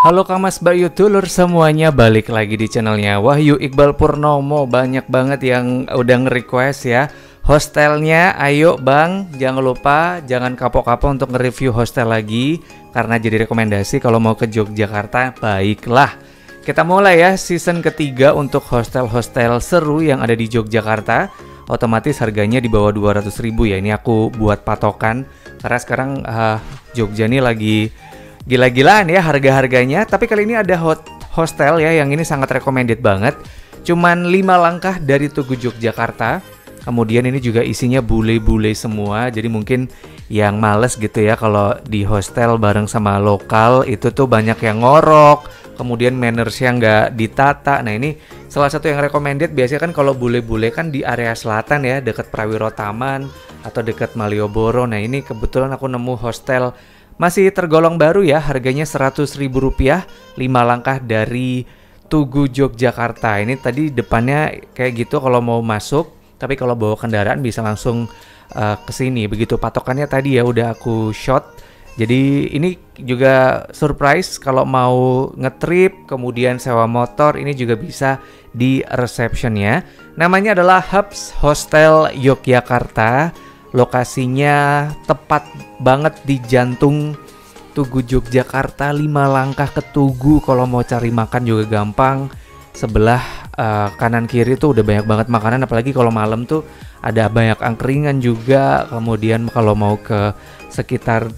Halo Kang Mas Bayu Dulur semuanya, balik lagi di channelnya Wahyu Iqbal Purnomo. Banyak banget yang udah nge-request ya hostelnya. Ayo Bang, jangan lupa, jangan kapok-kapok untuk nge-review hostel lagi, karena jadi rekomendasi kalau mau ke Yogyakarta. Baiklah, kita mulai ya season ketiga untuk hostel-hostel seru yang ada di Yogyakarta. Otomatis harganya di bawah 200.000 ya. Ini aku buat patokan karena sekarang Jogja nih lagi gila-gilaan ya harga-harganya. Tapi kali ini ada hostel ya yang ini sangat recommended banget. Cuman 5 langkah dari Tugu Yogyakarta. Kemudian ini juga isinya bule-bule semua. Jadi mungkin yang males gitu ya kalau di hostel bareng sama lokal itu tuh banyak yang ngorok. Kemudian mannersnya nggak ditata. Nah ini salah satu yang recommended. Biasanya kan kalau bule-bule kan di area selatan ya, dekat Prawiro Taman atau dekat Malioboro. Nah ini kebetulan aku nemu hostel masih tergolong baru ya, harganya Rp100.000, 5 langkah dari Tugu Yogyakarta. Ini tadi depannya kayak gitu kalau mau masuk, tapi kalau bawa kendaraan bisa langsung ke sini. Begitu patokannya tadi ya udah aku shot. Jadi ini juga surprise kalau mau ngetrip, kemudian sewa motor, ini juga bisa di receptionnya. Namanya adalah Hubs Hostel Yogyakarta. Lokasinya tepat banget di jantung Tugu Yogyakarta, 5 langkah ke Tugu. Kalau mau cari makan juga gampang. Sebelah kanan kiri tuh udah banyak banget makanan, apalagi kalau malam tuh ada banyak angkringan juga. Kemudian kalau mau ke sekitar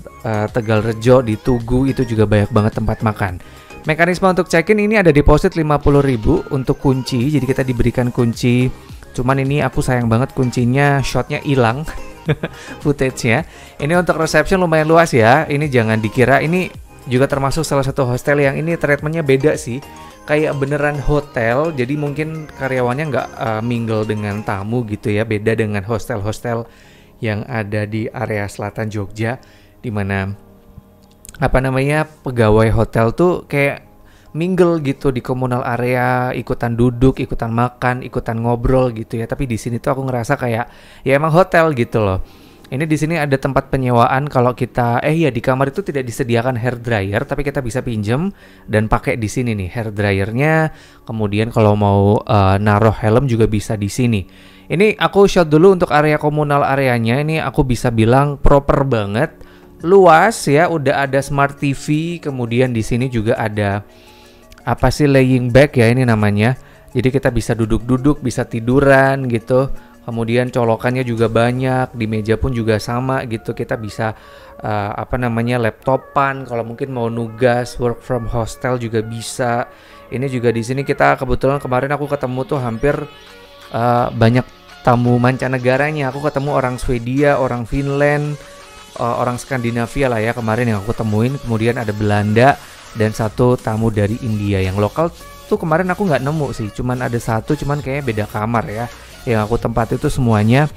Tegalrejo di Tugu itu juga banyak banget tempat makan. Mekanisme untuk check-in ini ada deposit 50.000 untuk kunci. Jadi kita diberikan kunci. Cuman ini aku sayang banget kuncinya, shotnya hilang. Footage-nya. Ini untuk reception lumayan luas ya. Ini jangan dikira ini juga termasuk salah satu hostel yang ini treatmentnya beda sih. Kayak beneran hotel. Jadi mungkin karyawannya nggak mingle dengan tamu gitu ya. Beda dengan hostel-hostel yang ada di area selatan Jogja, dimana pegawai hotel tuh kayak mingle gitu di komunal area, ikutan duduk, ikutan makan, ikutan ngobrol gitu ya. Tapi di sini tuh aku ngerasa kayak ya emang hotel gitu loh. Ini di sini ada tempat penyewaan kalau kita di kamar itu tidak disediakan hair dryer, tapi kita bisa pinjem dan pakai di sini nih hair dryernya. Kemudian kalau mau naruh helm juga bisa di sini. Ini aku shot dulu untuk area komunal areanya. Ini aku bisa bilang proper banget, luas ya. Udah ada smart TV, kemudian di sini juga ada laying bag ya ini namanya. Jadi kita bisa duduk-duduk, bisa tiduran gitu. Kemudian colokannya juga banyak, di meja pun juga sama gitu. Kita bisa laptopan kalau mungkin mau nugas, work from hostel juga bisa. Ini juga di sini kita kebetulan kemarin aku ketemu tuh hampir banyak tamu mancanegaranya. Aku ketemu orang Swedia, orang Finland, orang Skandinavia lah ya kemarin yang aku temuin. Kemudian ada Belanda dan satu tamu dari India. Yang lokal tuh kemarin aku nggak nemu sih, cuman ada satu, cuman kayaknya beda kamar ya. Yang aku tempat itu semuanya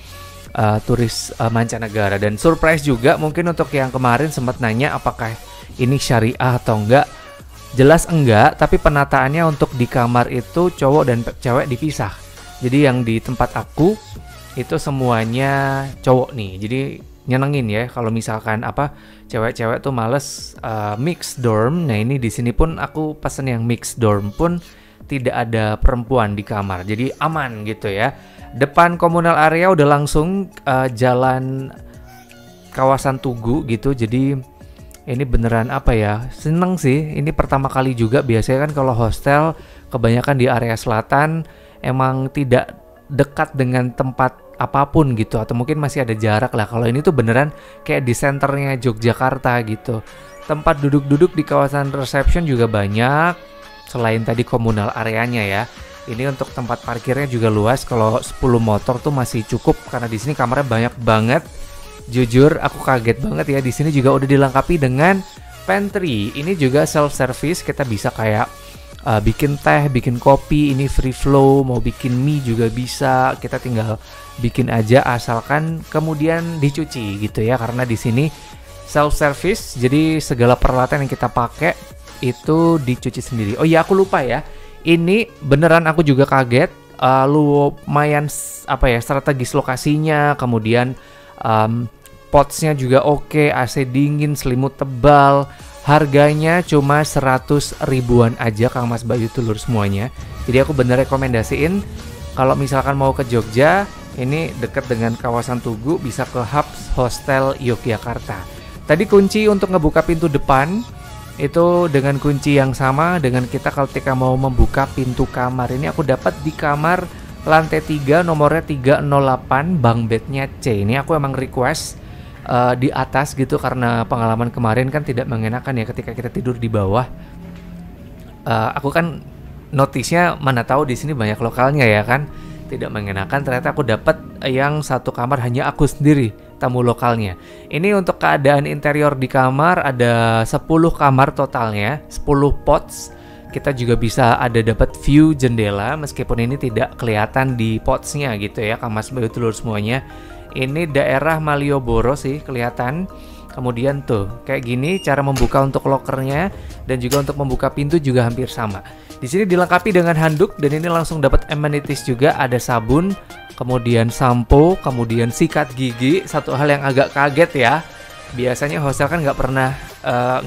turis mancanegara. Dan surprise juga mungkin untuk yang kemarin sempat nanya apakah ini syariah atau enggak. Jelas enggak, tapi penataannya untuk di kamar itu cowok dan cewek dipisah. Jadi yang di tempat aku itu semuanya cowok nih. Jadi nyenengin ya kalau misalkan cewek-cewek tuh males mix dorm. Nah ini di sini pun aku pesen yang mix dorm pun tidak ada perempuan di kamar, jadi aman gitu ya. Depan komunal area udah langsung jalan kawasan Tugu gitu. Jadi ini beneran seneng sih. Ini pertama kali juga. Biasanya kan kalau hostel kebanyakan di area selatan emang tidak dekat dengan tempat apapun gitu, atau mungkin masih ada jarak lah. Kalau ini tuh beneran kayak di senternya Yogyakarta gitu. Tempat duduk-duduk di kawasan reception juga banyak. Selain tadi komunal areanya ya. Ini untuk tempat parkirnya juga luas. Kalau 10 motor tuh masih cukup karena di sini kamarnya banyak banget. Jujur aku kaget banget ya. Di sini juga udah dilengkapi dengan pantry. Ini juga self service. Kita bisa kayak bikin teh, bikin kopi, ini free flow. Mau bikin mie juga bisa. Kita tinggal bikin aja asalkan kemudian dicuci gitu ya. Karena di sini self service, jadi segala peralatan yang kita pakai itu dicuci sendiri. Oh iya aku lupa ya. Ini beneran aku juga kaget. Lumayan strategis lokasinya. Kemudian potsnya juga oke, AC dingin, selimut tebal. Harganya cuma 100 ribuan aja Kang Mas Bayu Tulur semuanya. Jadi aku bener rekomendasiin kalau misalkan mau ke Jogja, ini dekat dengan kawasan Tugu, bisa ke Hubs Hostel Yogyakarta. Tadi kunci untuk ngebuka pintu depan itu dengan kunci yang sama dengan kita ketika mau membuka pintu kamar. Ini aku dapat di kamar lantai 3, nomornya 308, bunk bednya C. Ini aku emang request di atas gitu karena pengalaman kemarin kan tidak mengenakan ya ketika kita tidur di bawah. Aku kan notisnya mana tahu di sini banyak lokalnya ya kan, tidak mengenakan. Ternyata aku dapat yang satu kamar hanya aku sendiri, tamu lokalnya. Ini untuk keadaan interior di kamar ada 10 kamar totalnya, 10 pots. Kita juga bisa ada dapat view jendela meskipun ini tidak kelihatan di potsnya gitu ya Kang Mas Bayu Tulur semuanya. Ini daerah Malioboro sih kelihatan. Kemudian tuh kayak gini cara membuka untuk lokernya dan juga untuk membuka pintu juga hampir sama. Di sini dilengkapi dengan handuk dan ini langsung dapat amenities juga, ada sabun, kemudian sampo, kemudian sikat gigi. Satu hal yang agak kaget ya. Biasanya hostel kan nggak pernah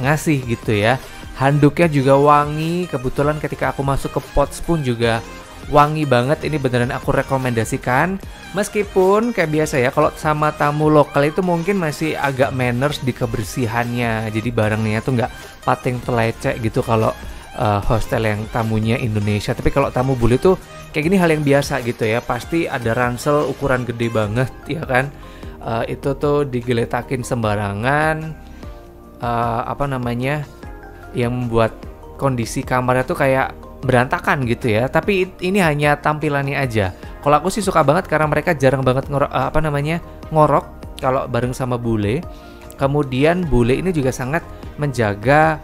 ngasih gitu ya. Handuknya juga wangi. Kebetulan ketika aku masuk ke pots pun juga wangi banget. Ini beneran aku rekomendasikan. Meskipun kayak biasa ya, kalau sama tamu lokal itu mungkin masih agak manners di kebersihannya. Jadi barangnya tuh nggak pating telecek gitu kalau hostel yang tamunya Indonesia. Tapi kalau tamu bule tuh kayak gini hal yang biasa gitu ya. Pasti ada ransel ukuran gede banget ya kan. Itu tuh digeletakin sembarangan. Yang membuat kondisi kamarnya tuh kayak berantakan gitu ya. Tapi ini hanya tampilannya aja. Kalau aku sih suka banget karena mereka jarang banget ngorok kalau bareng sama bule. Kemudian bule ini juga sangat menjaga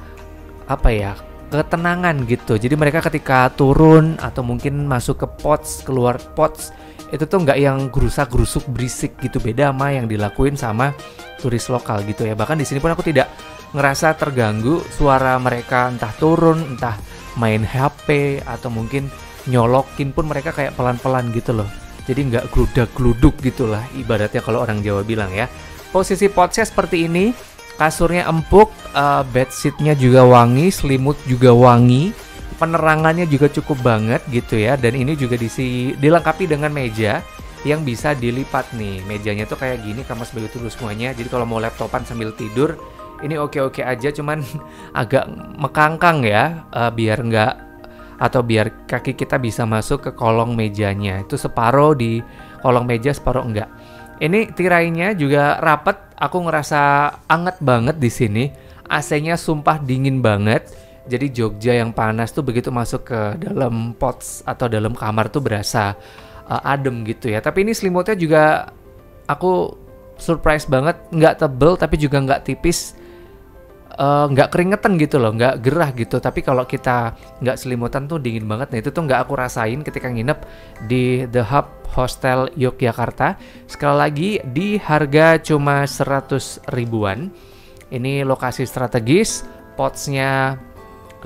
ketenangan gitu. Jadi mereka ketika turun atau mungkin masuk ke pots, keluar pots, itu tuh nggak yang gerusak-gerusuk berisik gitu. Beda sama yang dilakuin sama turis lokal gitu ya. Bahkan di sini pun aku tidak ngerasa terganggu suara mereka, entah turun, entah main HP atau mungkin nyolokin pun mereka kayak pelan-pelan gitu loh. Jadi nggak gludak-gluduk gitulah ibaratnya kalau orang Jawa bilang ya. Posisi potsnya seperti ini, kasurnya empuk, bedsheetnya juga wangi, selimut juga wangi, penerangannya juga cukup banget gitu ya. Dan ini juga dilengkapi dengan meja yang bisa dilipat nih. Mejanya tuh kayak gini Kang Mas Bayu Tulur semuanya. Jadi kalau mau laptopan sambil tidur, ini oke-oke aja, cuman agak mekangkang ya, biar kaki kita bisa masuk ke kolong mejanya. Itu separuh di kolong meja, separuh enggak. Ini tirainya juga rapet, aku ngerasa anget banget di sini. AC-nya sumpah dingin banget. Jadi Jogja yang panas tuh begitu masuk ke dalam pots atau dalam kamar tuh berasa adem gitu ya. Tapi ini selimutnya juga aku surprise banget, nggak tebel tapi juga nggak tipis. Nggak keringetan gitu loh, nggak gerah gitu. Tapi kalau kita nggak selimutan tuh dingin banget. Nah itu tuh nggak aku rasain ketika nginep di The Hub Hostel Yogyakarta. Sekali lagi di harga cuma 100 ribuan. Ini lokasi strategis, potsnya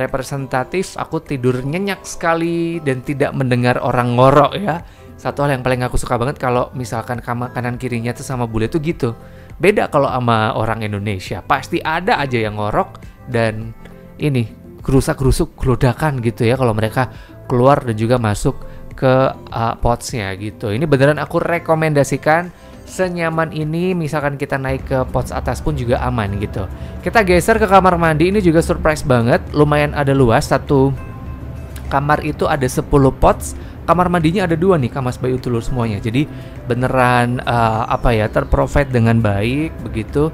representatif. Aku tidur nyenyak sekali dan tidak mendengar orang ngorok ya. Satu hal yang paling aku suka banget kalau misalkan kanan kirinya tuh sama bule tuh gitu. Beda kalau sama orang Indonesia, pasti ada aja yang ngorok dan ini gerusak-gerusuk gelodakan gitu ya kalau mereka keluar dan juga masuk ke potsnya gitu. Ini beneran aku rekomendasikan, senyaman ini. Misalkan kita naik ke pots atas pun juga aman gitu. Kita geser ke kamar mandi, ini juga surprise banget, lumayan ada luas. Satu kamar itu ada 10 pots. Kamar mandinya ada 2 nih Kang Mas Bayu Tulur semuanya. Jadi beneran terprovide dengan baik begitu.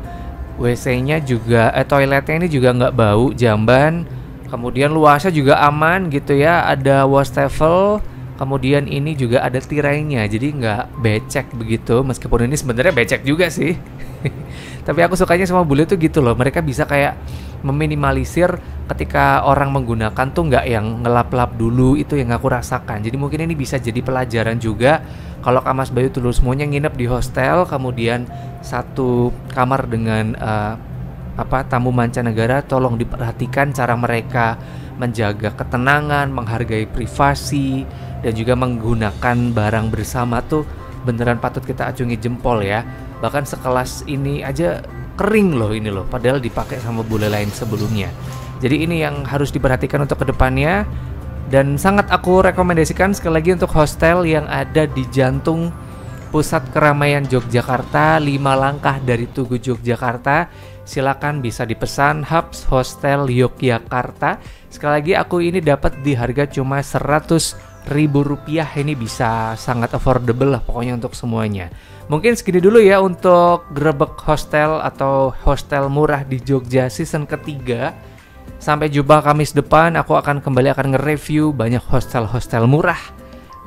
WC-nya juga toiletnya ini juga nggak bau, jamban. Kemudian luasnya juga aman gitu ya. Ada wastafel. Kemudian ini juga ada tirainya. Jadi nggak becek begitu. Meskipun ini sebenarnya becek juga sih. Tapi aku sukanya sama bule tuh gitu loh. Mereka bisa kayak meminimalisir ketika orang menggunakan tuh nggak yang ngelap-lap dulu. Itu yang aku rasakan. Jadi mungkin ini bisa jadi pelajaran juga kalau Kang Mas Bayu Tulur semuanya nginep di hostel, kemudian satu kamar dengan tamu mancanegara, tolong diperhatikan cara mereka menjaga ketenangan, menghargai privasi, dan juga menggunakan barang bersama tuh beneran patut kita acungi jempol ya. Bahkan sekelas ini aja kering loh ini loh, padahal dipakai sama bule lain sebelumnya. Jadi ini yang harus diperhatikan untuk kedepannya. Dan sangat aku rekomendasikan sekali lagi untuk hostel yang ada di jantung pusat keramaian Yogyakarta, 5 langkah dari Tugu Yogyakarta. Silakan bisa dipesan Hubs Hostel Yogyakarta. Sekali lagi aku ini dapat di harga cuma Rp100.000. Ini bisa sangat affordable lah pokoknya untuk semuanya. Mungkin segini dulu ya untuk Grebek Hostel atau hostel murah di Jogja season ketiga. Sampai jumpa Kamis depan, aku akan kembali nge-review banyak hostel-hostel murah.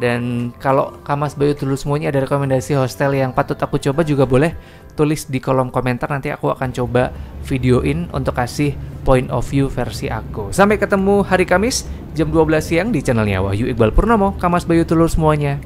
Dan kalau Kamas Bayu Tulus semuanya ada rekomendasi hostel yang patut aku coba juga boleh tulis di kolom komentar. Nanti aku akan coba videoin untuk kasih point of view versi aku. Sampai ketemu hari Kamis jam 12 siang di channelnya Wahyu Iqbal Purnomo. Kamas Bayu Tulus semuanya.